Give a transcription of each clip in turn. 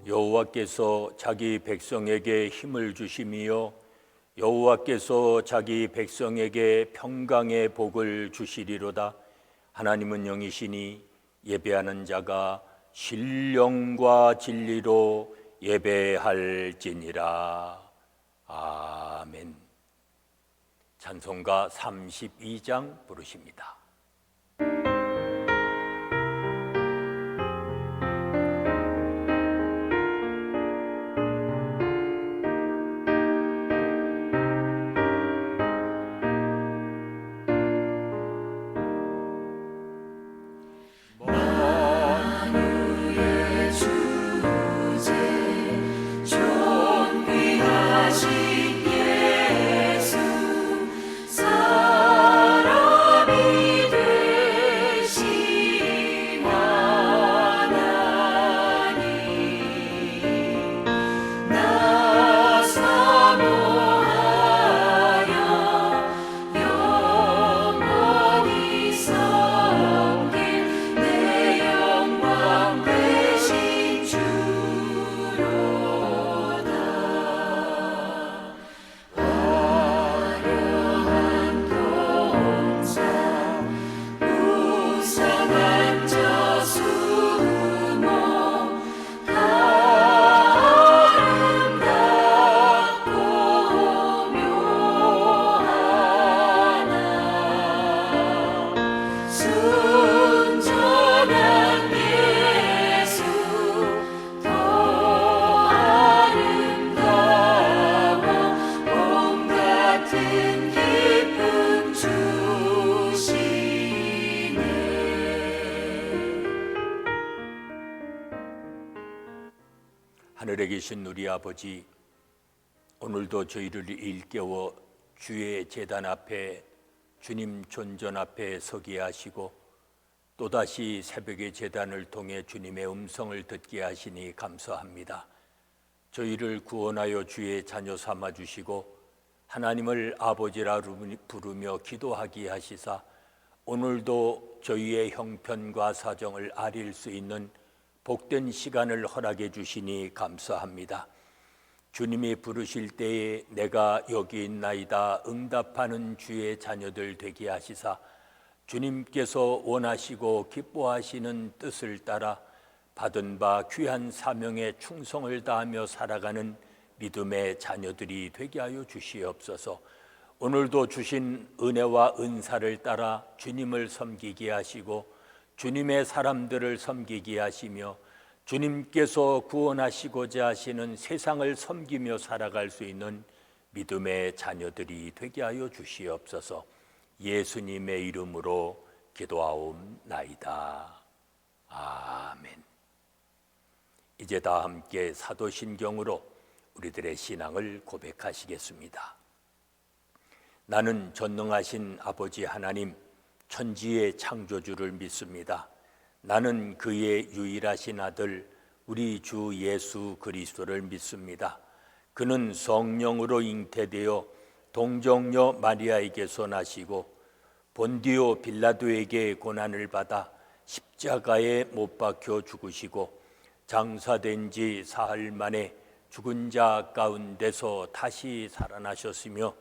여호와께서 자기 백성에게 힘을 주심이요 여호와께서 자기 백성에게 평강의 복을 주시리로다. 하나님은 영이시니 예배하는 자가 신령과 진리로 예배할지니라. 아멘. 찬송가 32장 부르십니다. 하늘에 계신 우리 아버지, 오늘도 저희를 일깨워 주의 제단 앞에 주님 존전 앞에 서게 하시고 또다시 새벽의 제단을 통해 주님의 음성을 듣게 하시니 감사합니다. 저희를 구원하여 주의 자녀 삼아 주시고 하나님을 아버지라 부르며 기도하게 하시사 오늘도 저희의 형편과 사정을 아릴 수 있는 복된 시간을 허락해 주시니 감사합니다. 주님이 부르실 때에 내가 여기 있나이다 응답하는 주의 자녀들 되게 하시사 주님께서 원하시고 기뻐하시는 뜻을 따라 받은 바 귀한 사명에 충성을 다하며 살아가는 믿음의 자녀들이 되게 하여 주시옵소서. 오늘도 주신 은혜와 은사를 따라 주님을 섬기게 하시고 주님의 사람들을 섬기게 하시며 주님께서 구원하시고자 하시는 세상을 섬기며 살아갈 수 있는 믿음의 자녀들이 되게 하여 주시옵소서. 예수님의 이름으로 기도하옵나이다. 아멘. 이제 다 함께 사도신경으로 우리들의 신앙을 고백하시겠습니다. 나는 전능하신 아버지 하나님 천지의 창조주를 믿습니다. 나는 그의 유일하신 아들 우리 주 예수 그리스도를 믿습니다. 그는 성령으로 잉태되어 동정녀 마리아에게서 나시고 본디오 빌라도에게 고난을 받아 십자가에 못 박혀 죽으시고 장사된 지 사흘 만에 죽은 자 가운데서 다시 살아나셨으며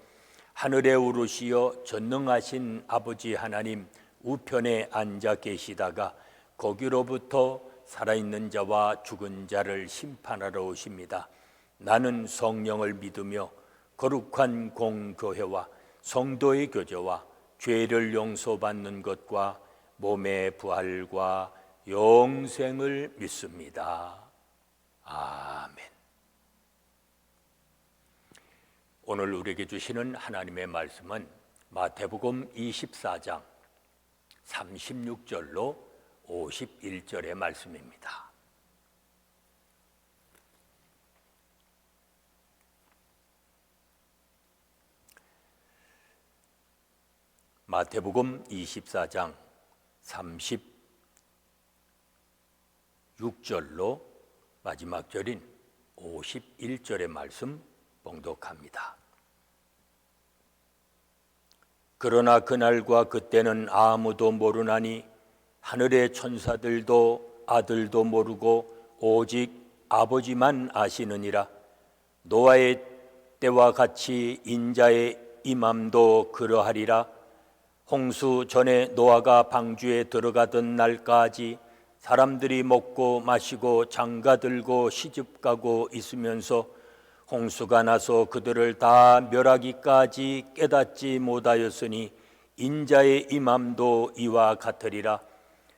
하늘에 오르시어 전능하신 아버지 하나님 우편에 앉아 계시다가 거기로부터 살아있는 자와 죽은 자를 심판하러 오십니다. 나는 성령을 믿으며 거룩한 공교회와 성도의 교제와 죄를 용서받는 것과 몸의 부활과 영생을 믿습니다. 아멘. 오늘 우리에게 주시는 하나님의 말씀은 마태복음 24장 36절로 51절의 말씀입니다. 마태복음 24장 36절로 마지막 절인 51절의 말씀 봉독합니다. 그러나 그날과 그때는 아무도 모르나니 하늘의 천사들도 아들도 모르고 오직 아버지만 아시느니라. 노아의 때와 같이 인자의 임함도 그러하리라. 홍수 전에 노아가 방주에 들어가던 날까지 사람들이 먹고 마시고 장가들고 시집가고 있으면서 홍수가 나서 그들을 다 멸하기까지 깨닫지 못하였으니 인자의 임함도 이와 같으리라.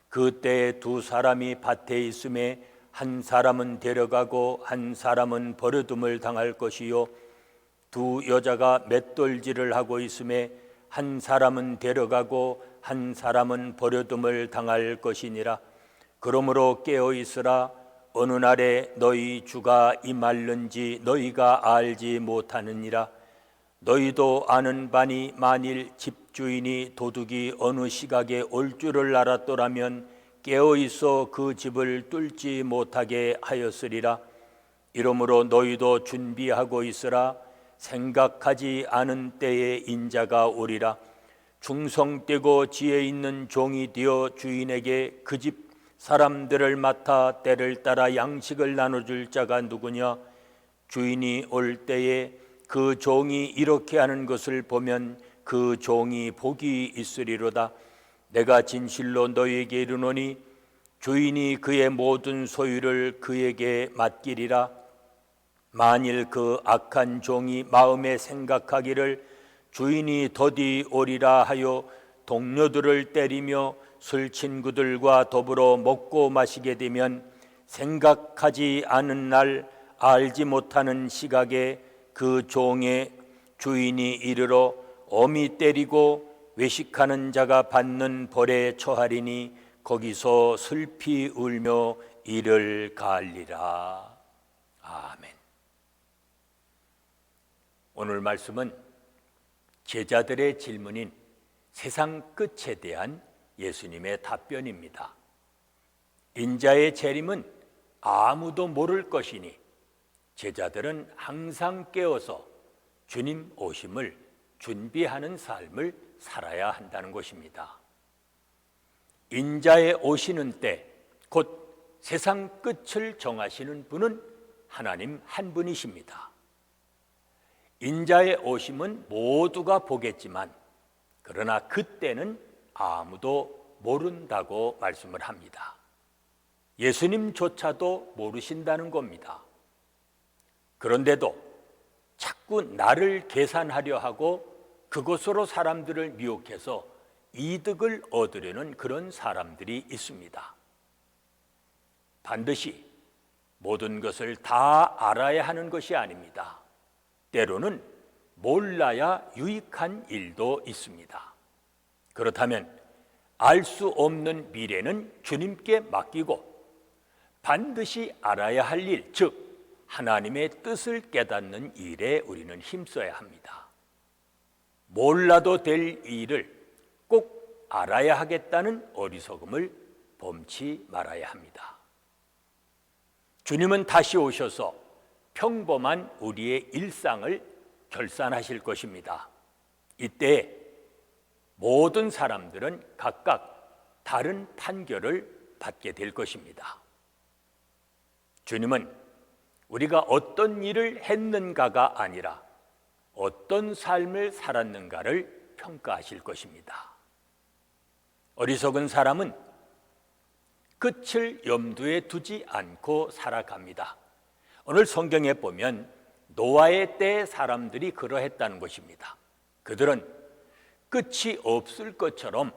그때에 두 사람이 밭에 있음에 한 사람은 데려가고 한 사람은 버려둠을 당할 것이요, 두 여자가 맷돌질을 하고 있음에 한 사람은 데려가고 한 사람은 버려둠을 당할 것이니라. 그러므로 깨어 있으라. 어느 날에 너희 주가 임할는지 너희가 알지 못하느니라. 너희도 아는 바니 만일 집주인이 도둑이 어느 시각에 올 줄을 알았더라면 깨어 있어 그 집을 뚫지 못하게 하였으리라. 이러므로 너희도 준비하고 있으라. 생각하지 않은 때에 인자가 오리라. 충성되고 지혜 있는 종이 되어 주인에게 그 집 사람들을 맡아 때를 따라 양식을 나눠줄 자가 누구냐? 주인이 올 때에 그 종이 이렇게 하는 것을 보면 그 종이 복이 있으리로다. 내가 진실로 너희에게 이르노니 주인이 그의 모든 소유를 그에게 맡기리라. 만일 그 악한 종이 마음에 생각하기를 주인이 더디 오리라 하여 동료들을 때리며 술 친구들과 더불어 먹고 마시게 되면 생각하지 않은 날 알지 못하는 시각에 그 종의 주인이 이르러 엄히 때리고 외식하는 자가 받는 벌에 처하리니 거기서 슬피 울며 이를 갈리라. 아멘. 오늘 말씀은 제자들의 질문인 세상 끝에 대한 예수님의 답변입니다. 인자의 재림은 아무도 모를 것이니 제자들은 항상 깨어서 주님 오심을 준비하는 삶을 살아야 한다는 것입니다. 인자의 오시는 때, 곧 세상 끝을 정하시는 분은 하나님 한 분이십니다. 인자의 오심은 모두가 보겠지만 그러나 그때는 아무도 모른다고 말씀을 합니다. 예수님조차도 모르신다는 겁니다. 그런데도 자꾸 나를 계산하려 하고 그것으로 사람들을 미혹해서 이득을 얻으려는 그런 사람들이 있습니다. 반드시 모든 것을 다 알아야 하는 것이 아닙니다. 때로는 몰라야 유익한 일도 있습니다. 그렇다면 알 수 없는 미래는 주님께 맡기고 반드시 알아야 할 일, 즉 하나님의 뜻을 깨닫는 일에 우리는 힘써야 합니다. 몰라도 될 일을 꼭 알아야 하겠다는 어리석음을 범치 말아야 합니다. 주님은 다시 오셔서 평범한 우리의 일상을 결산하실 것입니다. 이때 모든 사람들은 각각 다른 판결을 받게 될 것입니다. 주님은 우리가 어떤 일을 했는가가 아니라 어떤 삶을 살았는가를 평가하실 것입니다. 어리석은 사람은 끝을 염두에 두지 않고 살아갑니다. 오늘 성경에 보면 노아의 때 사람들이 그러했다는 것입니다. 그들은 끝이 없을 것처럼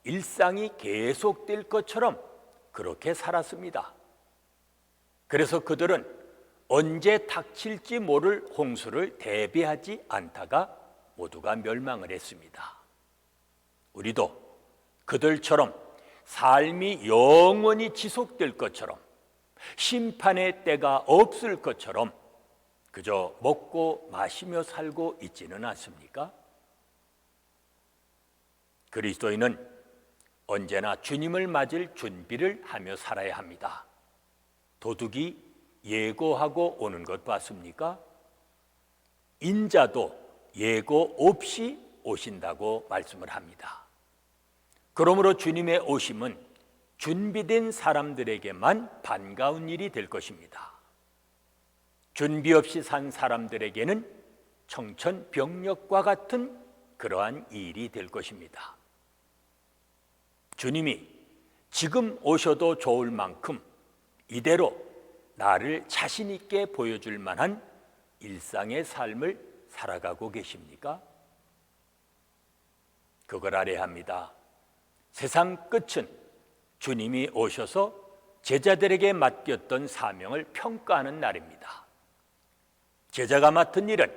일상이 계속될 것처럼 그렇게 살았습니다. 그래서 그들은 언제 닥칠지 모를 홍수를 대비하지 않다가 모두가 멸망을 했습니다. 우리도 그들처럼 삶이 영원히 지속될 것처럼 심판의 때가 없을 것처럼 그저 먹고 마시며 살고 있지는 않습니까? 그리스도인은 언제나 주님을 맞을 준비를 하며 살아야 합니다. 도둑이 예고하고 오는 것 봤습니까? 인자도 예고 없이 오신다고 말씀을 합니다. 그러므로 주님의 오심은 준비된 사람들에게만 반가운 일이 될 것입니다. 준비 없이 산 사람들에게는 청천벽력과 같은 그러한 일이 될 것입니다. 주님이 지금 오셔도 좋을 만큼 이대로 나를 자신 있게 보여줄 만한 일상의 삶을 살아가고 계십니까? 그걸 알아야 합니다. 세상 끝은 주님이 오셔서 제자들에게 맡겼던 사명을 평가하는 날입니다. 제자가 맡은 일은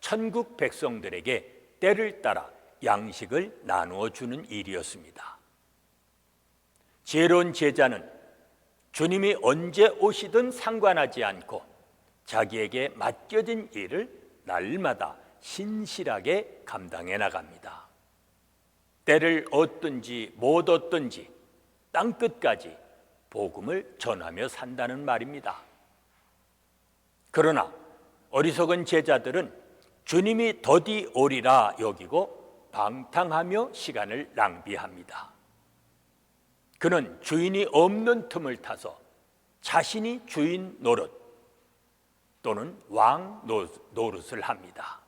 천국 백성들에게 때를 따라 양식을 나누어 주는 일이었습니다. 지혜로운 제자는 주님이 언제 오시든 상관하지 않고 자기에게 맡겨진 일을 날마다 신실하게 감당해 나갑니다. 때를 얻든지 못 얻든지 땅끝까지 복음을 전하며 산다는 말입니다. 그러나 어리석은 제자들은 주님이 더디 오리라 여기고 방탕하며 시간을 낭비합니다. 그는 주인이 없는 틈을 타서 자신이 주인 노릇 또는 왕 노릇을 합니다.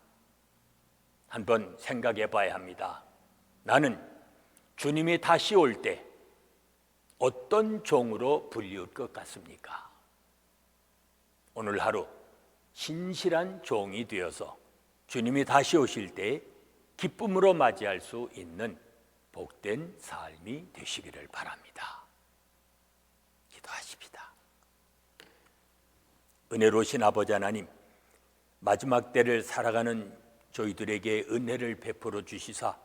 한번 생각해 봐야 합니다. 나는 주님이 다시 올 때 어떤 종으로 불리울 것 같습니까? 오늘 하루 신실한 종이 되어서 주님이 다시 오실 때 기쁨으로 맞이할 수 있는 복된 삶이 되시기를 바랍니다. 기도하십시다. 은혜로우신 아버지 하나님, 마지막 때를 살아가는 저희들에게 은혜를 베풀어 주시사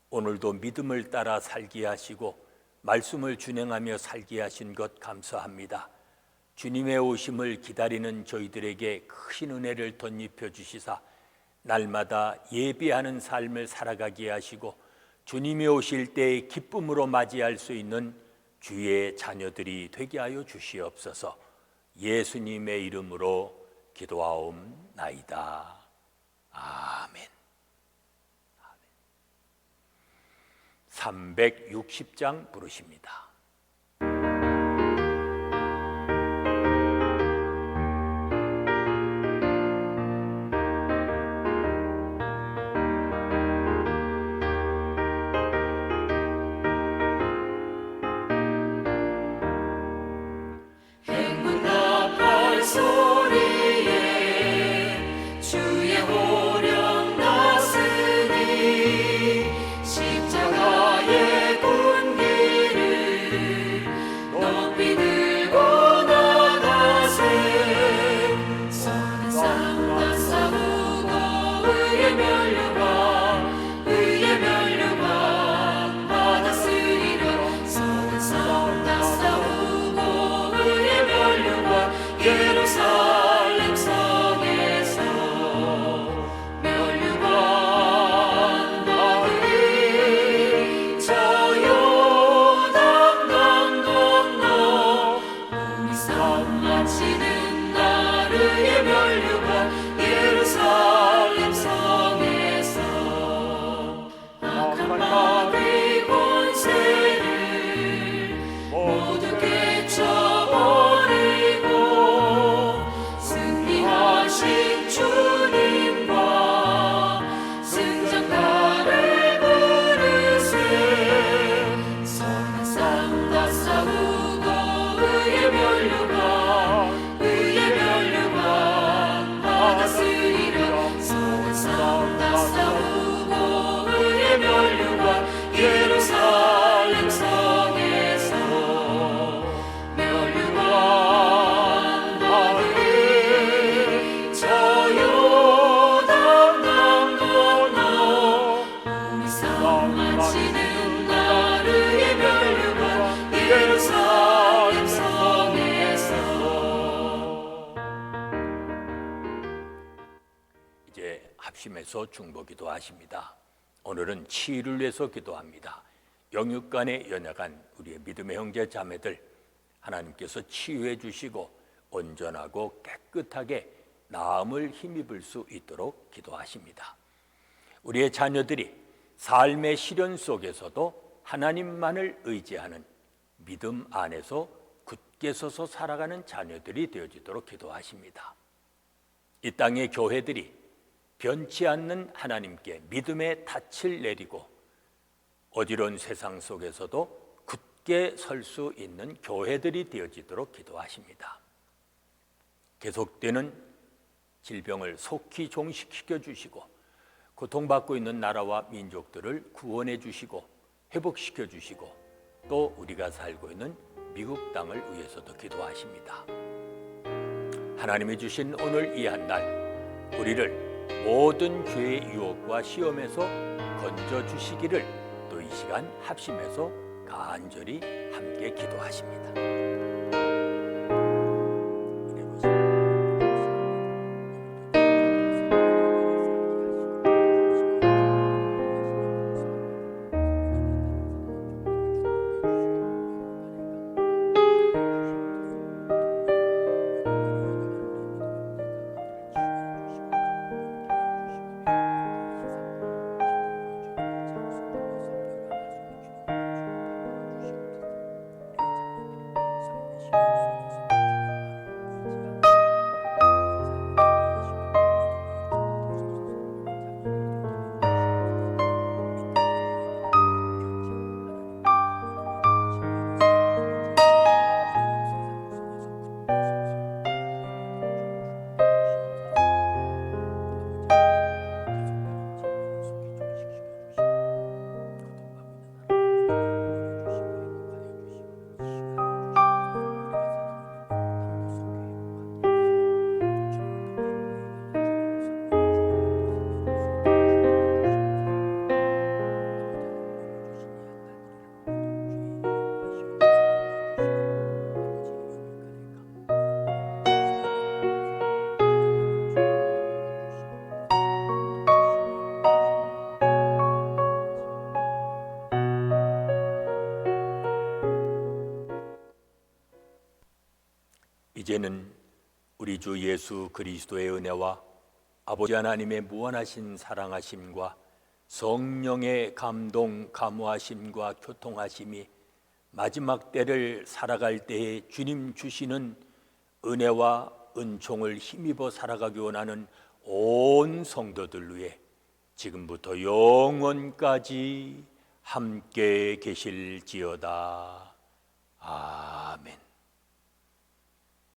오늘도 믿음을 따라 살게 하시고 말씀을 준행하며 살게 하신 것 감사합니다. 주님의 오심을 기다리는 저희들에게 큰 은혜를 덧입혀 주시사 날마다 예비하는 삶을 살아가게 하시고 주님이 오실 때 기쁨으로 맞이할 수 있는 주의 자녀들이 되게 하여 주시옵소서. 예수님의 이름으로 기도하옵나이다. 아멘. 360장 부르십니다. 합심해서 중보기도 하십니다. 오늘은 치유를 위해서 기도합니다. 영육간에 연약한 우리의 믿음의 형제 자매들 하나님께서 치유해 주시고 온전하고 깨끗하게 나음을 힘입을 수 있도록 기도하십니다. 우리의 자녀들이 삶의 시련 속에서도 하나님만을 의지하는 믿음 안에서 굳게 서서 살아가는 자녀들이 되어지도록 기도하십니다. 이 땅의 교회들이 변치 않는 하나님께 믿음의 닻을 내리고 어지러운 세상 속에서도 굳게 설 수 있는 교회들이 되어지도록 기도하십니다. 계속되는 질병을 속히 종식시켜 주시고 고통받고 있는 나라와 민족들을 구원해 주시고 회복시켜 주시고 또 우리가 살고 있는 미국 땅을 위해서도 기도하십니다. 하나님이 주신 오늘 이 한 날 우리를 모든 죄의 유혹과 시험에서 건져 주시기를 또 이 시간 합심해서 간절히 함께 기도하십니다. 이제는 우리 주 예수 그리스도의 은혜와 아버지 하나님의 무한하신 사랑하심과 성령의 감동, 감화하심과 교통하심이 마지막 때를 살아갈 때에 주님 주시는 은혜와 은총을 힘입어 살아가기 원하는 온 성도들 위해 지금부터 영원까지 함께 계실지어다. 아멘.